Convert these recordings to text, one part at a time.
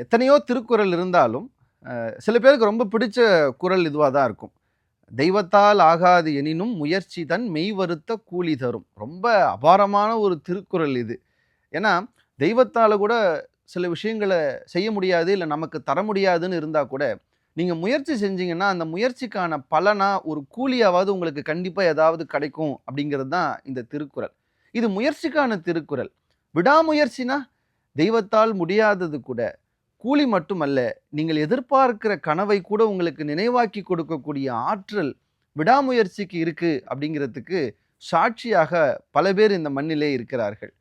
எத்தனையோ திருக்குறள் இருந்தாலும் சில பேருக்கு ரொம்ப பிடிச்ச குறள் இதுவாக தான் இருக்கும். தெய்வத்தால் ஆகாது எனினும் முயற்சி தன் மெய் வருத்த கூலி தரும். ரொம்ப அபாரமான ஒரு திருக்குறள் இது. ஏன்னா தெய்வத்தால் கூட சில விஷயங்களை செய்ய முடியாது, இல்லை நமக்கு தர முடியாதுன்னு இருந்தால் கூட நீங்கள் முயற்சி செஞ்சீங்கன்னா அந்த முயற்சிக்கான பலனா ஒரு கூலியாவது உங்களுக்கு கண்டிப்பாக ஏதாவது கிடைக்கும் அப்படிங்கிறது தான் இந்த திருக்குறள். இது முயற்சிக்கான திருக்குறள். விடாமுயற்சினா தெய்வத்தால் முடியாதது கூட கூலி மட்டுமல்ல, நீங்கள் எதிர்பார்க்கிற கனவை கூட உங்களுக்கு நினைவாக்கி கொடுக்கக்கூடிய ஆற்றல் விடாமுயற்சிக்கு இருக்கு அப்படிங்கிறதுக்கு சாட்சியாக பல பேர் இந்த மண்ணிலே இருக்கிறார்கள்.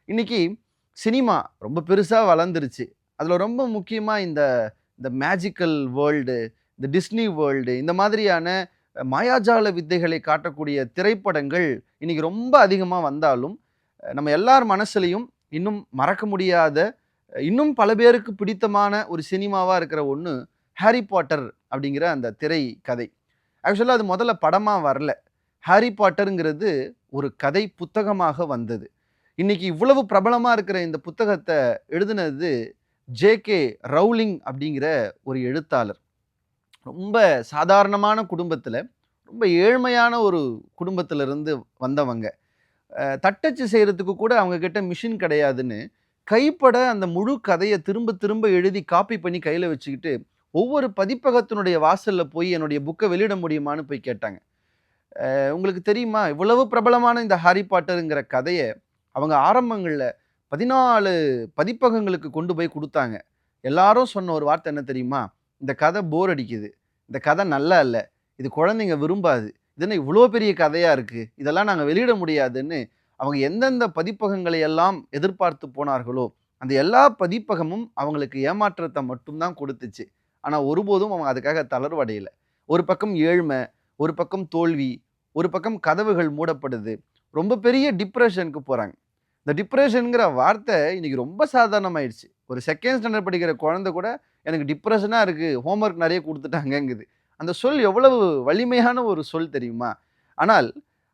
இன்னைக்கு சினிமா ரொம்ப பெருசா வளர்ந்துருச்சு. அதுல ரொம்ப முக்கியமா இந்த இந்த மேஜிக்கல் வேர்ல்டு, இந்த டிஸ்னி வேர்ல்டு, இந்த மாதிரியான மாயாஜால வித்தைகளை காட்டக்கூடிய திரைப்படங்கள் இன்னைக்கு ரொம்ப அதிகமா வந்தாலும் நம்ம எல்லார் மனசுலையும் இன்னும் மறக்க முடியாத, இன்னும் பல பேருக்கு பிடித்தமான ஒரு சினிமாவா இருக்கிற ஒன்று ஹாரி பாட்டர் அப்படிங்கிற அந்த திரை கதை. ஆக்சுவலாக அது முதல்ல படமா வரல. ஹாரி பாட்டருங்கிறது ஒரு கதை புத்தகமாக வந்தது. இன்னைக்கு இவ்வளவு பிரபலமா இருக்கிற இந்த புத்தகத்தை எழுதினது ஜே.கே. ரவுலிங் அப்படிங்கிற ஒரு எழுத்தாளர். ரொம்ப சாதாரணமான குடும்பத்தில், ரொம்ப ஏழ்மையான ஒரு குடும்பத்திலிருந்து வந்தவங்க. தட்டச்சு செய்கிறதுக்கு கூட அவங்க கிட்ட மிஷின் கிடையாதுன்னு கைப்பட அந்த முழு கதையை திரும்ப திரும்ப எழுதி காப்பி பண்ணி கையில் வச்சுக்கிட்டு ஒவ்வொரு பதிப்பகத்தினுடைய வாசலில் போய் என்னுடைய புக்கை வெளியிட முடியுமான்னு போய் கேட்டாங்க. உங்களுக்கு தெரியுமா, இவ்வளவு பிரபலமான இந்த ஹாரி பாட்டருங்கிற கதையை அவங்க ஆரம்பங்களில் 14 பதிப்பகங்களுக்கு கொண்டு போய் கொடுத்தாங்க. எல்லாரும் சொன்ன ஒரு வார்த்தை என்ன தெரியுமா? இந்த கதை போர் அடிக்குது, இந்த கதை நல்லா இல்லை, இது குழந்தைங்க விரும்பாது, இதுன்னு இவ்வளோ பெரிய கதையாக இருக்குது, இதெல்லாம் நாங்கள் வெளியிட முடியாதுன்னு அவங்க எந்தெந்த பதிப்பகங்களை எல்லாம் எதிர்பார்த்து போனார்களோ அந்த எல்லா பதிப்பகமும் அவங்களுக்கு ஏமாற்றத்தை மட்டும்தான் கொடுத்துச்சு. ஆனால் ஒருபோதும் அவங்க அதுக்காக தளர்வடையலை. ஒரு பக்கம் ஏழ்மை, ஒரு பக்கம் தோல்வி, ஒரு பக்கம் கதவுகள் மூடப்படுது, ரொம்ப பெரிய டிப்ரெஷனுக்கு போகிறாங்க. இந்த டிப்ரெஷனுங்கிற வார்த்தை இன்னைக்கு ரொம்ப சாதாரணமாயிடுச்சு. ஒரு செகண்ட் ஸ்டாண்டர்ட் படிக்கிற குழந்தை கூட எனக்கு டிப்ரெஷனாக இருக்குது, ஹோம்ஒர்க் நிறைய கொடுத்துட்டாங்கங்குது. அந்த சொல் எவ்வளவு வலிமையான ஒரு சொல் தெரியுமா? ஆனால்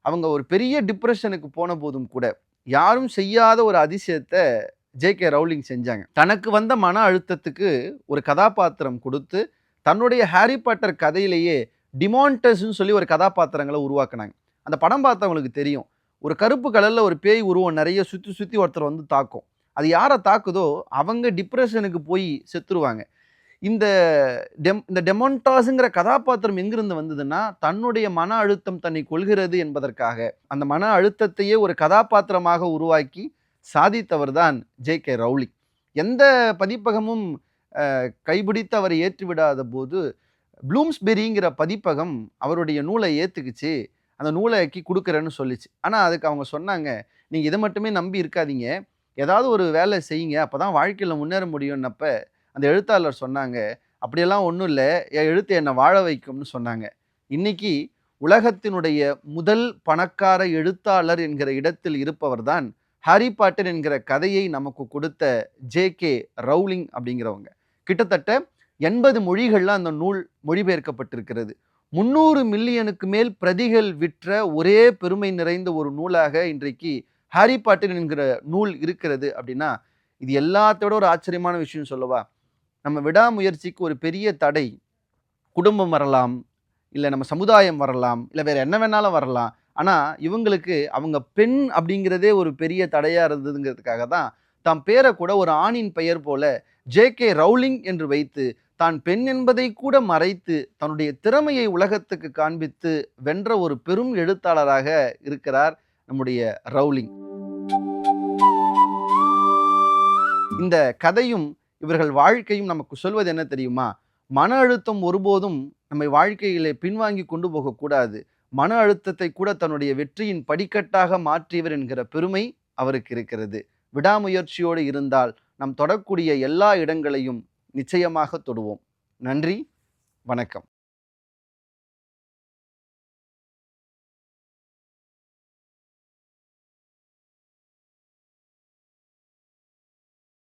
அவங்க ஒரு பெரிய டிப்ரெஷனுக்கு போன போதும் கூட யாரும் செய்யாத ஒரு அதிசயத்தை ஜே.கே. ரவுலிங் செஞ்சாங்க. தனக்கு வந்த மன அழுத்தத்துக்கு ஒரு கதாபாத்திரம் கொடுத்து தன்னுடைய ஹாரி பாட்டர் கதையிலேயே டிமாண்டஸ்ன்னு சொல்லி ஒரு கதாபாத்திரங்களை உருவாக்குனாங்க. அந்த படம் பார்த்தவங்களுக்கு தெரியும். ஒரு கருப்பு கலரில் ஒரு பேய் உருவம் நிறைய சுற்றி சுற்றி ஒருத்தர் வந்து தாக்கும். அது யாரை தாக்குதோ அவங்க டிப்ரெஷனுக்கு போய் செத்துருவாங்க. இந்த டெமான்டாஸுங்கிற கதாபாத்திரம் எங்கிருந்து வந்ததுன்னா, தன்னுடைய மன அழுத்தம் தன்னை கொள்கிறது என்பதற்காக அந்த மன அழுத்தத்தையே ஒரு கதாபாத்திரமாக உருவாக்கி சாதித்தவர் தான் ஜே.கே. ரவுலிங். எந்த பதிப்பகமும் கைபிடித்து அவரை ஏற்றிவிடாத போது ப்ளூம்ஸ்பெரிங்கிற பதிப்பகம் அவருடைய நூலை ஏற்றுக்குச்சு, அந்த நூலைக்கு கொடுக்குறேன்னு சொல்லிச்சு. ஆனால் அதுக்கு அவங்க சொன்னாங்க, நீங்கள் இதை மட்டுமே நம்பி இருக்காதீங்க, ஏதாவது ஒரு வேலை செய்யுங்க, அப்போ தான் வாழ்க்கையில் முன்னேற முடியும்னப்ப அந்த எழுத்தாளர் சொன்னாங்க, அப்படியெல்லாம் ஒன்றும் இல்லை, என் எழுத்து என்னை வாழ வைக்கும்னு சொன்னாங்க. இன்னைக்கு உலகத்தினுடைய முதல் பணக்கார எழுத்தாளர் என்கிற இடத்தில் இருப்பவர் தான் ஹாரி பாட்டர் என்கிற கதையை நமக்கு கொடுத்த ஜே.கே. ரவுலிங் அப்படிங்கிறவங்க. கிட்டத்தட்ட 80 மொழிகளில் அந்த நூல் மொழிபெயர்க்கப்பட்டிருக்கிறது. 300 மில்லியனுக்கு மேல் பிரதிகள் விற்ற ஒரே பெருமை நிறைந்த ஒரு நூலாக இன்றைக்கு ஹாரி பாட்டர் என்கிற நூல் இருக்கிறது. அப்படின்னா இது எல்லாத்தோட ஒரு ஆச்சரியமான விஷயம் சொல்லவா? நம்ம விடாமுயற்சிக்கு ஒரு பெரிய தடை குடும்பம் வரலாம், இல்லை நம்ம சமுதாயம் வரலாம், இல்லை வேற என்ன வேணாலும் வரலாம். ஆனால் இவங்களுக்கு அவங்க பெண் அப்படிங்கிறதே ஒரு பெரிய தடையாக இருந்ததுங்கிறதுக்காக தான் தாம் பேரை கூட ஒரு ஆணின் பெயர் போல ஜே.கே. ரவுலிங் என்று வைத்து தான் பெண் என்பதை கூட மறைத்து தன்னுடைய திறமையை உலகத்துக்கு காண்பித்து வென்ற ஒரு பெரும் எழுத்தாளராக இருக்கிறார் நம்முடைய ரவுலிங். இந்த கதையும் இவர்கள் வாழ்க்கையும் நமக்கு சொல்வது என்ன தெரியுமா? மன அழுத்தம் ஒருபோதும் நம்மை வாழ்க்கையிலே பின்வாங்கி கொண்டு போகக்கூடாது. மன அழுத்தத்தை கூட தன்னுடைய வெற்றியின் படிக்கட்டாக மாற்றியவர் என்கிற பெருமை அவருக்கு இருக்கிறது. விடாமுயற்சியோடு இருந்தால் நாம் தொடக்கூடிய எல்லா இடங்களையும் நிச்சயமாக தொடுவோம். நன்றி, வணக்கம்.